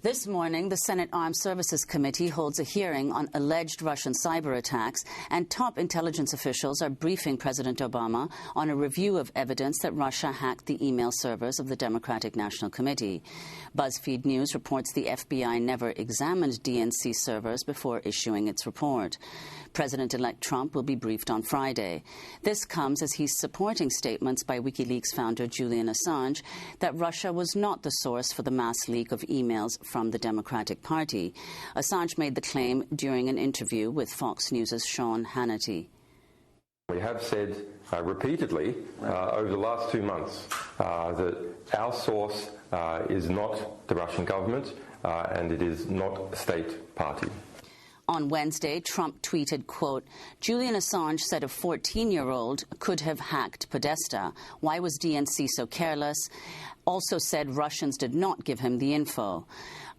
This morning, the Senate Armed Services Committee holds a hearing on alleged Russian cyber attacks, and top intelligence officials are briefing President Obama on a review of evidence that Russia hacked the email servers of the Democratic National Committee. BuzzFeed News reports the FBI never examined DNC servers before issuing its report. President-elect Trump will be briefed on Friday. This comes as he's supporting statements by WikiLeaks founder Julian Assange that Russia was not the source for the mass leak of emails from the Democratic Party. Assange made the claim during an interview with Fox News' Sean Hannity. We have said repeatedly over the last 2 months that our source is not the Russian government and it is not a state party. On Wednesday, Trump tweeted, quote, Julian Assange said a 14-year-old could have hacked Podesta. Why was DNC so careless? Also said Russians did not give him the info.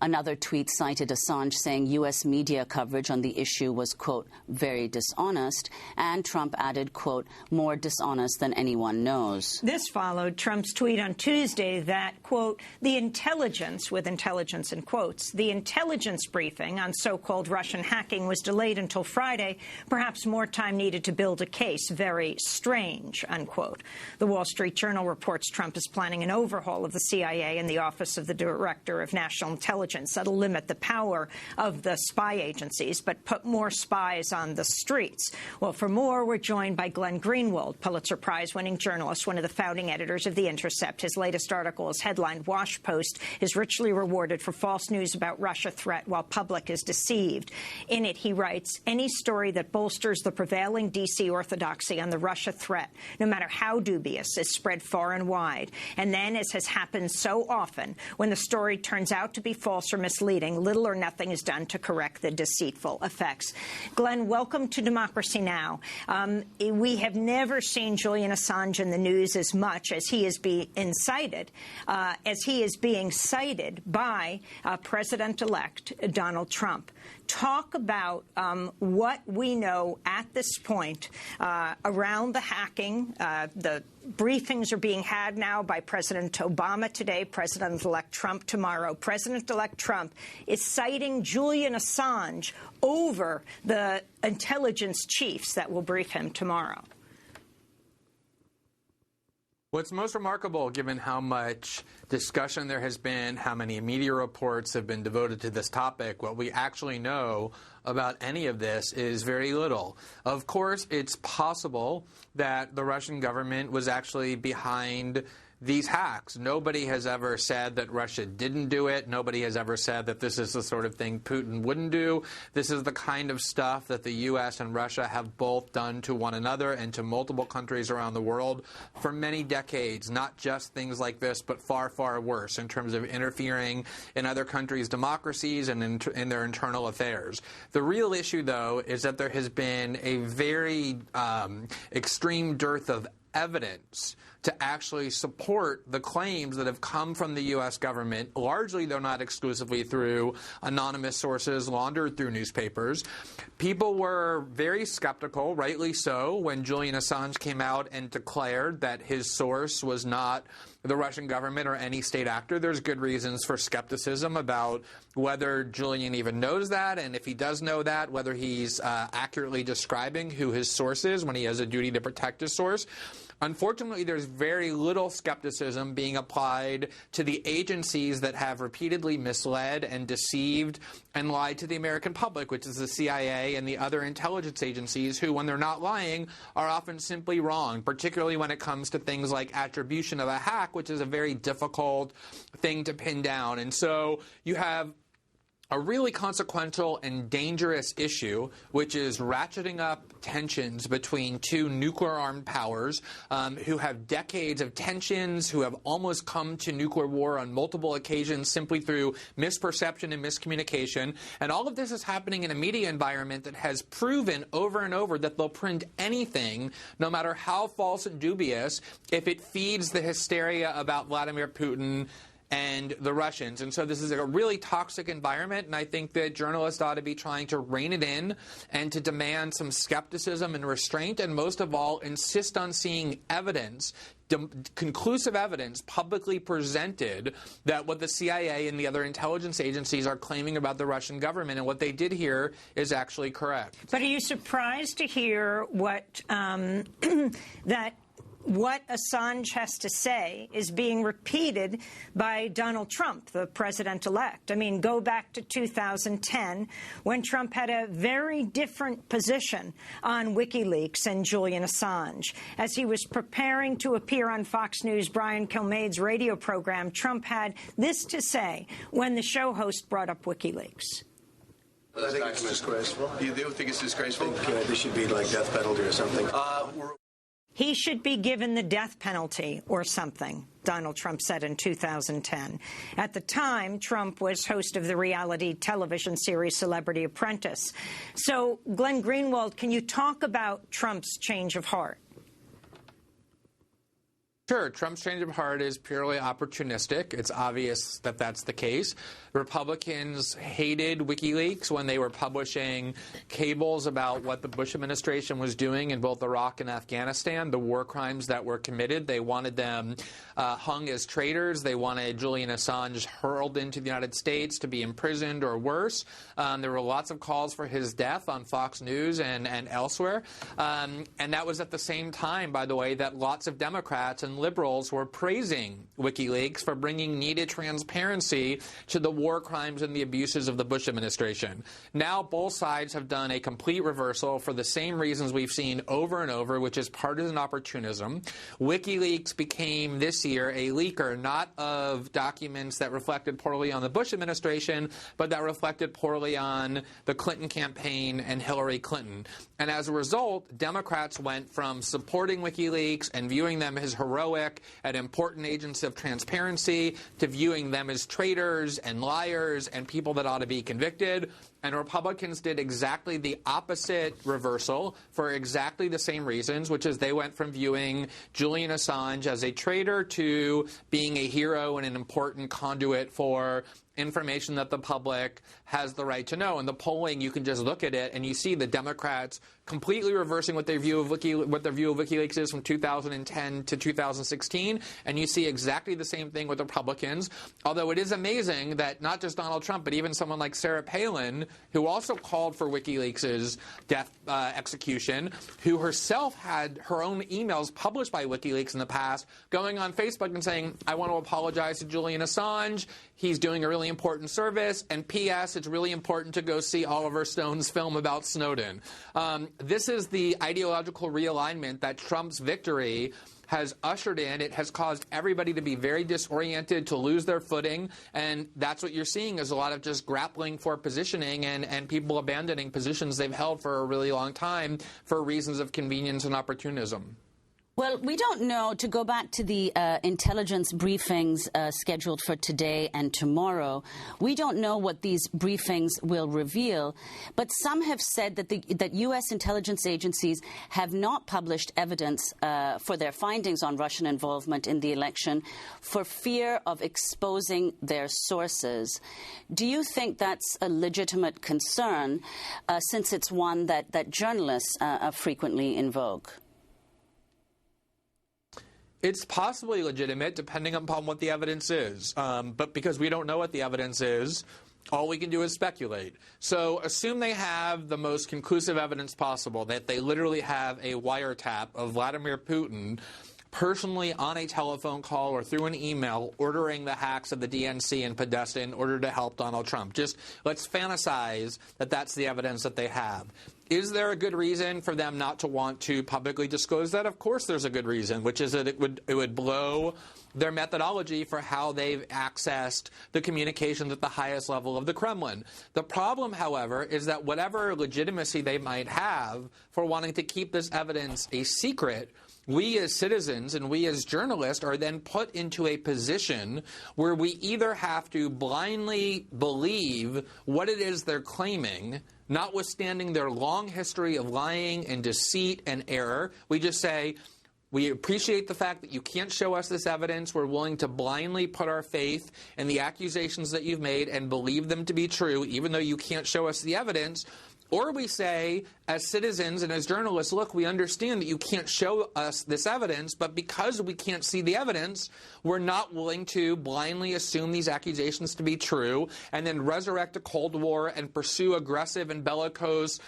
Another tweet cited Assange saying U.S. media coverage on the issue was, quote, very dishonest, and Trump added, quote, more dishonest than anyone knows. This followed Trump's tweet on Tuesday that, quote, the intelligence, with intelligence in quotes, the intelligence briefing on so-called Russian hacking was delayed until Friday, perhaps more time needed to build a case, very strange, unquote. The Wall Street Journal reports Trump is planning an overhaul of the CIA and the Office of the Director of National Intelligence that'll limit the power of the spy agencies, but put more spies on the streets. Well, for more, we're joined by Edward Greenwald, Pulitzer Prize-winning journalist, one of the founding editors of The Intercept. His latest article is headlined, Wash Post is richly rewarded for false news about Russia threat while public is deceived. In it, he writes, any story that bolsters the prevailing D.C. orthodoxy on the Russia threat, no matter how dubious, is spread far and wide. And then, as has happened so often, when the story turns out to be false or misleading, little or nothing is done to correct the deceitful effects. Glenn, welcome to Democracy Now! We have never seen Julian Assange in the news as much as he is being cited, by President-elect Donald Trump. Talk about what we know at this point around the hacking. The briefings are being had now by President Obama today, President-elect Trump tomorrow. President-elect Trump is citing Julian Assange over the intelligence chiefs that will brief him tomorrow. What's most remarkable, given how much discussion there has been, how many media reports have been devoted to this topic, what we actually know about any of this is very little. Of course, it's possible that the Russian government was actually behind these hacks. Nobody has ever said that Russia didn't do it. Nobody has ever said that this is the sort of thing Putin wouldn't do. This is the kind of stuff that the U.S. and Russia have both done to one another and to multiple countries around the world for many decades. Not just things like this, but far, far worse in terms of interfering in other countries' democracies and in their internal affairs. The real issue, though, is that there has been a very extreme dearth of evidence to actually support the claims that have come from the U.S. government, largely, though not exclusively, through anonymous sources laundered through newspapers. People were very skeptical, rightly so, when Julian Assange came out and declared that his source was not the Russian government or any state actor. There's good reasons for skepticism about whether Julian even knows that, and if he does know that, whether he's accurately describing who his source is when he has a duty to protect his source. Unfortunately, there's very little skepticism being applied to the agencies that have repeatedly misled and deceived and lied to the American public, which is the CIA and the other intelligence agencies who, when they're not lying, are often simply wrong, particularly when it comes to things like attribution of a hack, which is a very difficult thing to pin down. And so you have a really consequential and dangerous issue, which is ratcheting up tensions between two nuclear-armed powers who have decades of tensions, who have almost come to nuclear war on multiple occasions simply through misperception and miscommunication. And all of this is happening in a media environment that has proven over and over that they'll print anything, no matter how false and dubious, if it feeds the hysteria about Vladimir Putin and the Russians. And so this is a really toxic environment, and I think that journalists ought to be trying to rein it in and to demand some skepticism and restraint, and most of all, insist on seeing evidence, conclusive evidence publicly presented that what the CIA and the other intelligence agencies are claiming about the Russian government and what they did here is actually correct. But are you surprised to hear what what Assange has to say is being repeated by Donald Trump, the president-elect? I mean, go back to 2010, when Trump had a very different position on WikiLeaks and Julian Assange. As he was preparing to appear on Fox News' Brian Kilmeade's radio program, Trump had this to say when the show host brought up WikiLeaks. I think it's disgraceful. You do think it's disgraceful? I think there should be, like, death penalty or something. He should be given the death penalty or something, Donald Trump said in 2010. At the time, Trump was host of the reality television series Celebrity Apprentice. So, Glenn Greenwald, can you talk about Trump's change of heart? Sure. Trump's change of heart is purely opportunistic. It's obvious that that's the case. Republicans hated WikiLeaks when they were publishing cables about what the Bush administration was doing in both Iraq and Afghanistan, the war crimes that were committed. They wanted them hung as traitors. They wanted Julian Assange hurled into the United States to be imprisoned or worse. There were lots of calls for his death on Fox News and elsewhere. And that was at the same time, by the way, that lots of Democrats and liberals were praising WikiLeaks for bringing needed transparency to the war crimes and the abuses of the Bush administration. Now both sides have done a complete reversal for the same reasons we've seen over and over, which is partisan opportunism. WikiLeaks became this year a leaker not of documents that reflected poorly on the Bush administration, but that reflected poorly on the Clinton campaign and Hillary Clinton. And as a result, Democrats went from supporting WikiLeaks and viewing them as heroic and important agents of transparency to viewing them as traitors and liars and people that ought to be convicted. And Republicans did exactly the opposite reversal for exactly the same reasons, which is they went from viewing Julian Assange as a traitor to being a hero and an important conduit for information that the public has the right to know. And the polling, you can just look at it and you see the Democrats completely reversing what their view of WikiLeaks is from 2010 to 2016, and you see exactly the same thing with Republicans. Although it is amazing that not just Donald Trump, but even someone like Sarah Palin, who also called for WikiLeaks' death execution, who herself had her own emails published by WikiLeaks in the past, going on Facebook and saying, I want to apologize to Julian Assange. He's doing a really important service. And P.S., it's really important to go see Oliver Stone's film about Snowden. This is the ideological realignment that Trump's victory has ushered in. It has caused everybody to be very disoriented, to lose their footing, and that's what you're seeing is a lot of just grappling for positioning and people abandoning positions they've held for a really long time for reasons of convenience and opportunism. Well, we don't know, to go back to the intelligence briefings scheduled for today and tomorrow, we don't know what these briefings will reveal, but some have said that U.S. intelligence agencies have not published evidence for their findings on Russian involvement in the election for fear of exposing their sources. Do you think that's a legitimate concern, since it's one that journalists frequently invoke? It's possibly legitimate, depending upon what the evidence is. But because we don't know what the evidence is, all we can do is speculate. So assume they have the most conclusive evidence possible, that they literally have a wiretap of Vladimir Putin personally on a telephone call or through an email ordering the hacks of the DNC and Podesta in order to help Donald Trump. Just let's fantasize that that's the evidence that they have. Is there a good reason for them not to want to publicly disclose that? Of course there's a good reason, which is that it would blow their methodology for how they've accessed the communications at the highest level of the Kremlin. The problem, however, is that whatever legitimacy they might have for wanting to keep this evidence a secret, we as citizens and we as journalists are then put into a position where we either have to blindly believe what it is they're claiming, notwithstanding their long history of lying and deceit and error. We just say, We appreciate the fact that you can't show us this evidence. We're willing to blindly put our faith in the accusations that you've made and believe them to be true, even though you can't show us the evidence. Or we say, as citizens and as journalists, look, we understand that you can't show us this evidence, but because we can't see the evidence, we're not willing to blindly assume these accusations to be true and then resurrect a Cold War and pursue aggressive and bellicose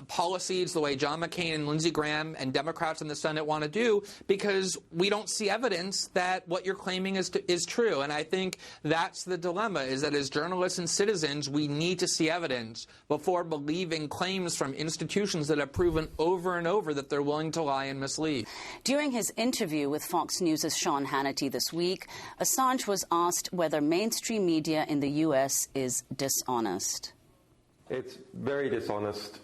policies the way John McCain and Lindsey Graham and Democrats in the Senate want to do, because we don't see evidence that what you're claiming is true. And I think that's the dilemma, is that as journalists and citizens, we need to see evidence before believing claims from institutions that have proven over and over that they're willing to lie and mislead. During his interview with Fox News' Sean Hannity this week, Assange was asked whether mainstream media in the U.S. is dishonest. It's very dishonest.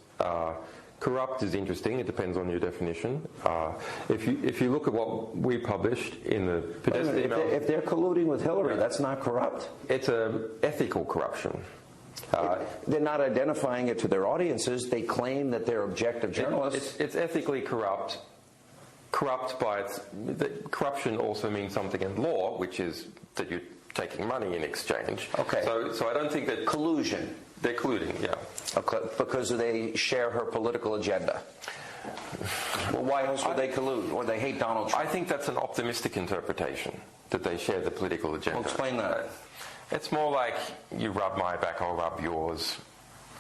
Corrupt is interesting. It depends on your definition. If you look at what we published in the Podesta email, if they're colluding with Hillary, that's not corrupt. It's an ethical corruption. They're not identifying it to their audiences. They claim that they're objective journalists. It's ethically corrupt. Corrupt by corruption also means something in law, which is that you're taking money in exchange. Okay. So I don't think that collusion. They're colluding, yeah. Okay, because they share her political agenda. Well, why else would they collude? Or they hate Donald Trump? I think that's an optimistic interpretation, that they share the political agenda. Well, explain that. It's more like, you rub my back, I'll rub yours.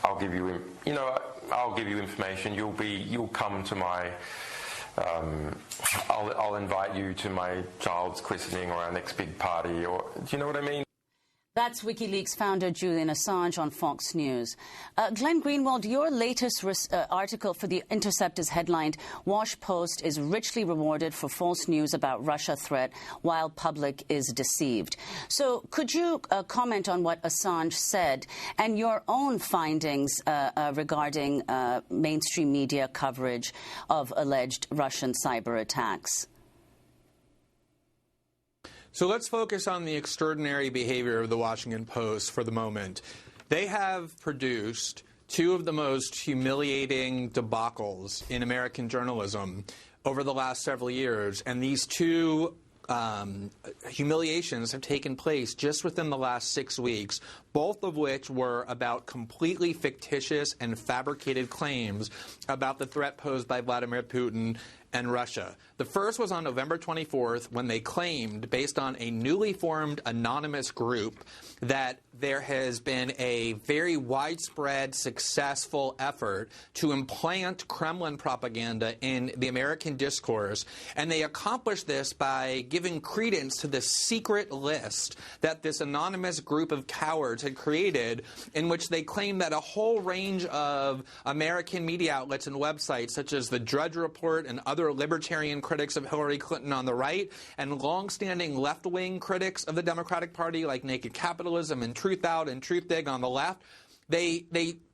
I'll give you, I'll give you information. You'll come to my. I'll invite you to my child's christening or our next big party. Or do you know what I mean? That's WikiLeaks founder Julian Assange on Fox News. Glenn Greenwald, your latest article for The Intercept is headlined, "Wash Post is richly rewarded for false news about Russia threat while public is deceived." So could you comment on what Assange said and your own findings regarding mainstream media coverage of alleged Russian cyber attacks? So let's focus on the extraordinary behavior of the Washington Post for the moment. They have produced two of the most humiliating debacles in American journalism over the last several years, and these two humiliations have taken place just within the last 6 weeks, both of which were about completely fictitious and fabricated claims about the threat posed by Vladimir Putin and Russia. The first was on November 24th, when they claimed, based on a newly formed anonymous group, that there has been a very widespread, successful effort to implant Kremlin propaganda in the American discourse. And they accomplished this by giving credence to this secret list that this anonymous group of cowards had created, in which they claimed that a whole range of American media outlets and websites, such as the Drudge Report and other libertarian critics of Hillary Clinton on the right, and longstanding left-wing critics of the Democratic Party like Naked Capitalism and Truth Out and Truth Dig on the left, they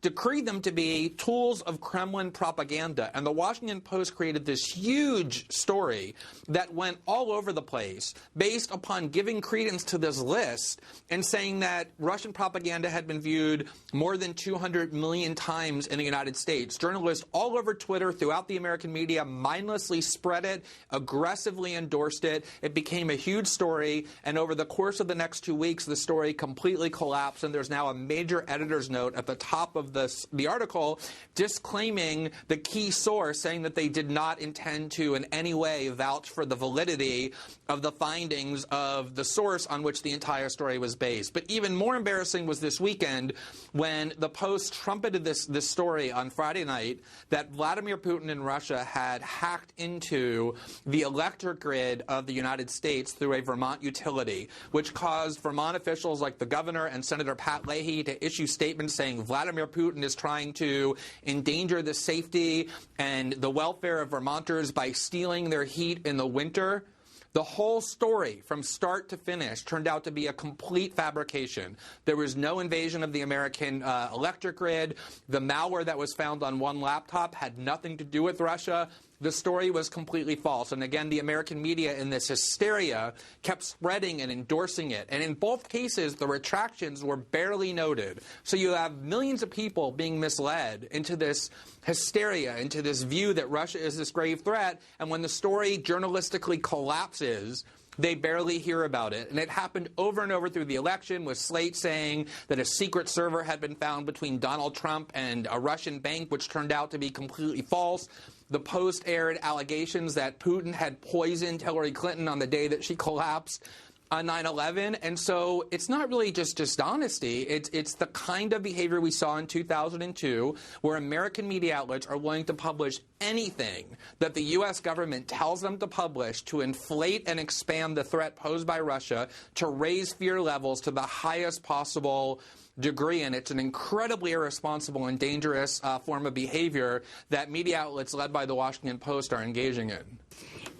decreed them to be tools of Kremlin propaganda. And the Washington Post created this huge story that went all over the place based upon giving credence to this list and saying that Russian propaganda had been viewed more than 200 million times in the United States. Journalists all over Twitter throughout the American media mindlessly spread it, aggressively endorsed it. It became a huge story, and over the course of the next 2 weeks, the story completely collapsed, and there's now a major editor's note at the top of the article disclaiming the key source, saying that they did not intend to in any way vouch for the validity of the findings of the source on which the entire story was based. But even more embarrassing was this weekend when the Post trumpeted this story on Friday night that Vladimir Putin and Russia had hacked into the electric grid of the United States through a Vermont utility, which caused Vermont officials like the governor and Senator Pat Leahy to issue statements saying Vladimir Putin is trying to endanger the safety and the welfare of Vermonters by stealing their heat in the winter. The whole story, from start to finish, turned out to be a complete fabrication. There was no invasion of the American electric grid. The malware that was found on one laptop had nothing to do with Russia. the story was completely false. And again, the American media in this hysteria kept spreading and endorsing it. And in both cases, the retractions were barely noted. So you have millions of people being misled into this hysteria, into this view that Russia is this grave threat. And when the story journalistically collapses, they barely hear about it. And it happened over and over through the election, with Slate saying that a secret server had been found between Donald Trump and a Russian bank, which turned out to be completely false. The Post aired allegations that Putin had poisoned Hillary Clinton on the day that she collapsed on 9/11. And so it's not really just dishonesty. It's the kind of behavior we saw in 2002, where American media outlets are willing to publish anything that the U.S. government tells them to publish to inflate and expand the threat posed by Russia, to raise fear levels to the highest possible degree. And it's an incredibly irresponsible and dangerous form of behavior that media outlets led by the Washington Post are engaging in.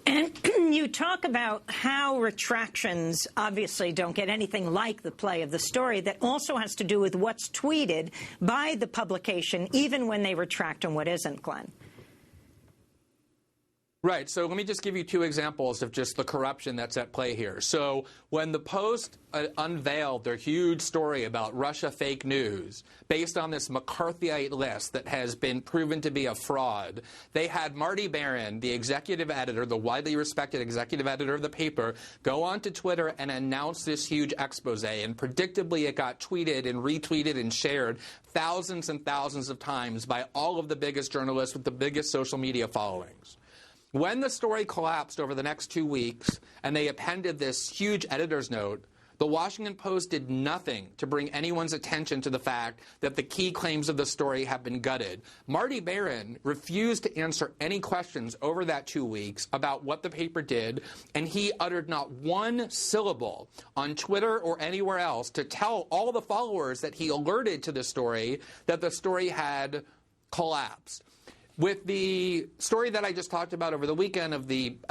And you talk about how retractions obviously don't get anything like the play of the story. That also has to do with what's tweeted by the publication, even when they retract on what isn't, Glenn. Right. So let me just give you two examples of just the corruption that's at play here. So when the Post unveiled their huge story about Russia fake news based on this McCarthyite list that has been proven to be a fraud, they had Marty Baron, the executive editor, the widely respected executive editor of the paper, go onto Twitter and announce this huge expose. And predictably, it got tweeted and retweeted and shared thousands and thousands of times by all of the biggest journalists with the biggest social media followings. When the story collapsed over the next 2 weeks and they appended this huge editor's note, the Washington Post did nothing to bring anyone's attention to the fact that the key claims of the story have been gutted. Marty Baron refused to answer any questions over that 2 weeks about what the paper did, and he uttered not one syllable on Twitter or anywhere else to tell all the followers that he alerted to the story that the story had collapsed. With the story that I just talked about over the weekend of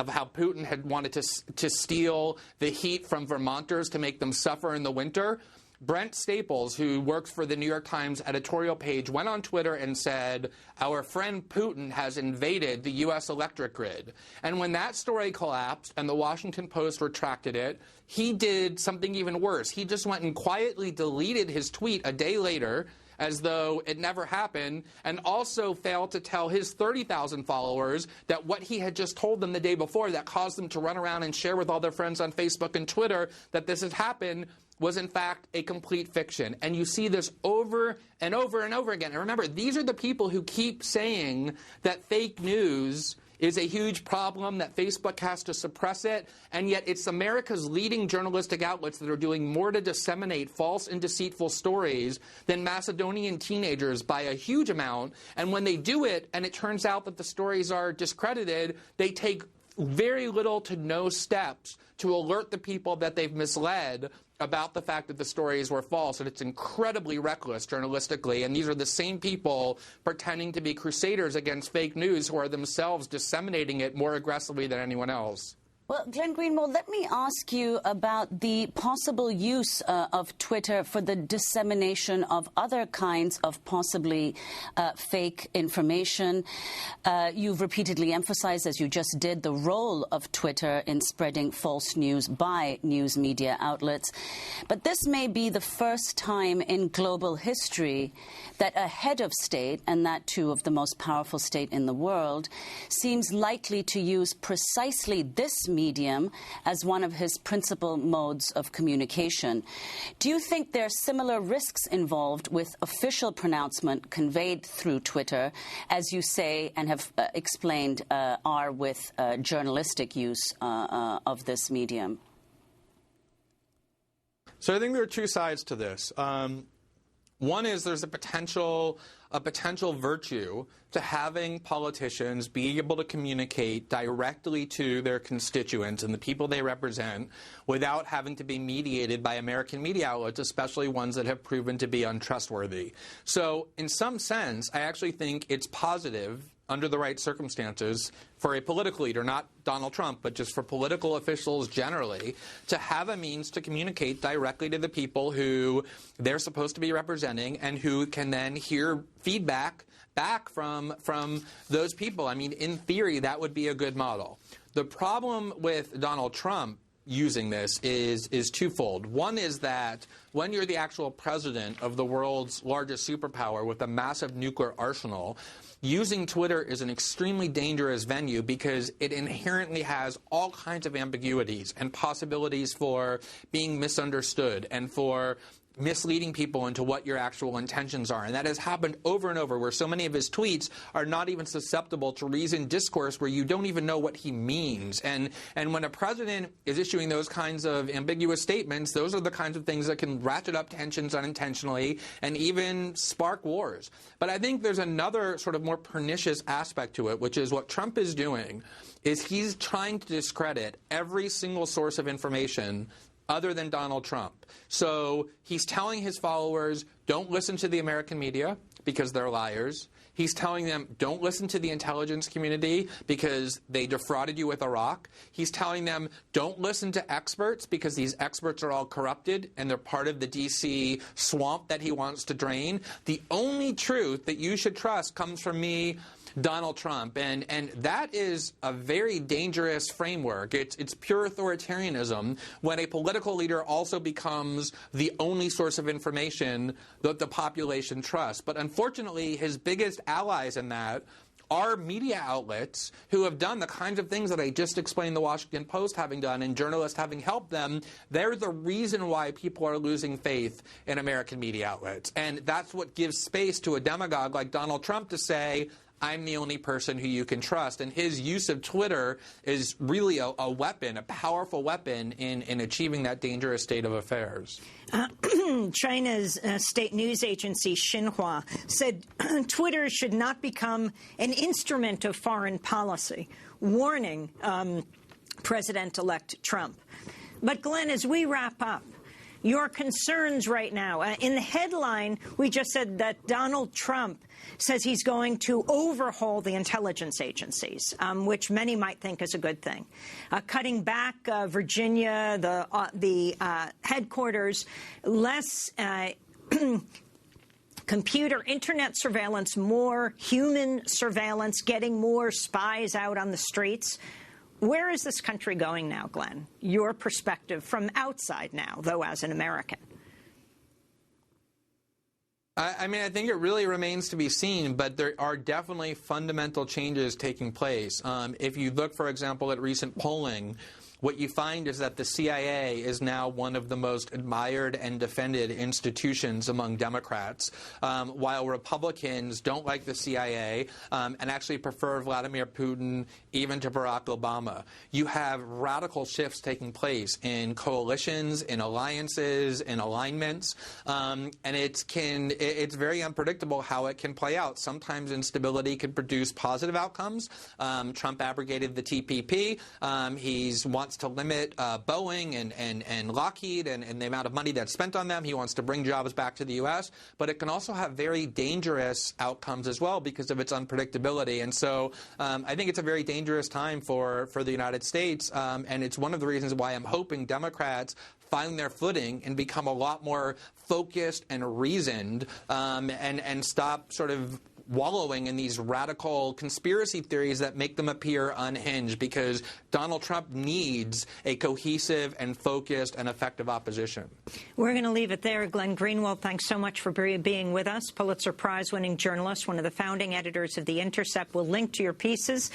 how Putin had wanted to steal the heat from Vermonters to make them suffer in the winter, Brent Staples, who works for the New York Times editorial page, went on Twitter and said, "Our friend Putin has invaded the U.S. electric grid." And when that story collapsed and the Washington Post retracted it, he did something even worse. He just went and quietly deleted his tweet a day later, as though it never happened, and also failed to tell his 30,000 followers that what he had just told them the day before that caused them to run around and share with all their friends on Facebook and Twitter that this had happened was in fact a complete fiction. And you see this over and over and over again. And remember, these are the people who keep saying that fake news is a huge problem, that Facebook has to suppress it, and yet it's America's leading journalistic outlets that are doing more to disseminate false and deceitful stories than Macedonian teenagers by a huge amount. And when they do it, and it turns out that the stories are discredited, they take very little to no steps to alert the people that they've misled about the fact that the stories were false. And it's incredibly reckless journalistically. And these are the same people pretending to be crusaders against fake news who are themselves disseminating it more aggressively than anyone else. Well, Glenn Greenwald, let me ask you about the possible use of Twitter for the dissemination of other kinds of possibly fake information. You've repeatedly emphasized, as you just did, the role of Twitter in spreading false news by news media outlets. But this may be the first time in global history that a head of state, and that too of the most powerful state in the world, seems likely to use precisely this medium as one of his principal modes of communication. Do you think there are similar risks involved with official pronouncement conveyed through Twitter, as you say and have explained are with journalistic use of this medium? So I think there are two sides to this. One is there's a potential virtue to having politicians be able to communicate directly to their constituents and the people they represent without having to be mediated by American media outlets, especially ones that have proven to be untrustworthy. So in some sense, I actually think it's positive under the right circumstances, for a political leader, not Donald Trump, but just for political officials generally, to have a means to communicate directly to the people who they're supposed to be representing and who can then hear feedback back from those people. I mean, in theory, that would be a good model. The problem with Donald Trump using this is twofold. One is that when you're the actual president of the world's largest superpower with a massive nuclear arsenal, using Twitter is an extremely dangerous venue because it inherently has all kinds of ambiguities and possibilities for being misunderstood and for misleading people into what your actual intentions are. And that has happened over and over, where so many of his tweets are not even susceptible to reasoned discourse where you don't even know what he means. And when a president is issuing those kinds of ambiguous statements, those are the kinds of things that can ratchet up tensions unintentionally and even spark wars. But I think there's another sort of more pernicious aspect to it, which is what Trump is doing is he's trying to discredit every single source of information other than Donald Trump. So he's telling his followers, don't listen to the American media because they're liars. He's telling them, don't listen to the intelligence community because they defrauded you with Iraq. He's telling them, don't listen to experts because these experts are all corrupted and they're part of the D.C. swamp that he wants to drain. The only truth that you should trust comes from me, Donald Trump. And that is a very dangerous framework. It's pure authoritarianism when a political leader also becomes the only source of information that the population trusts. But unfortunately, his biggest allies in that are media outlets who have done the kinds of things that I just explained the Washington Post having done and journalists having helped them. They're the reason why people are losing faith in American media outlets. And that's what gives space to a demagogue like Donald Trump to say, I'm the only person who you can trust. And his use of Twitter is really a weapon, a powerful weapon in achieving that dangerous state of affairs. China's state news agency Xinhua said Twitter should not become an instrument of foreign policy, warning President-elect Trump. But, Glenn, as we wrap up, your concerns right now. In the headline, we just said that Donald Trump says he's going to overhaul the intelligence agencies, which many might think is a good thing. Cutting back Virginia, the headquarters, less computer, internet surveillance, more human surveillance, getting more spies out on the streets. Where is this country going now, Glenn? Your perspective from outside now, though, as an American. I mean, I think it really remains to be seen, but there are definitely fundamental changes taking place. If you look, for example, at recent polling, what you find is that the CIA is now one of the most admired and defended institutions among Democrats, while Republicans don't like the CIA and actually prefer Vladimir Putin even to Barack Obama. You have radical shifts taking place in coalitions, in alliances, in alignments, and it's very unpredictable how it can play out. Sometimes instability can produce positive outcomes. Trump abrogated the TPP. He wants to limit Boeing and Lockheed and the amount of money that's spent on them. He wants to bring jobs back to the U.S., but it can also have very dangerous outcomes as well because of its unpredictability. And so I think it's a very dangerous time for the United States, and it's one of the reasons why I'm hoping Democrats find their footing and become a lot more focused and reasoned and stop sort of wallowing in these radical conspiracy theories that make them appear unhinged, because Donald Trump needs a cohesive and focused and effective opposition. We're going to leave it there. Glenn Greenwald, thanks so much for being with us. Pulitzer Prize-winning journalist, one of the founding editors of The Intercept. We'll link to your pieces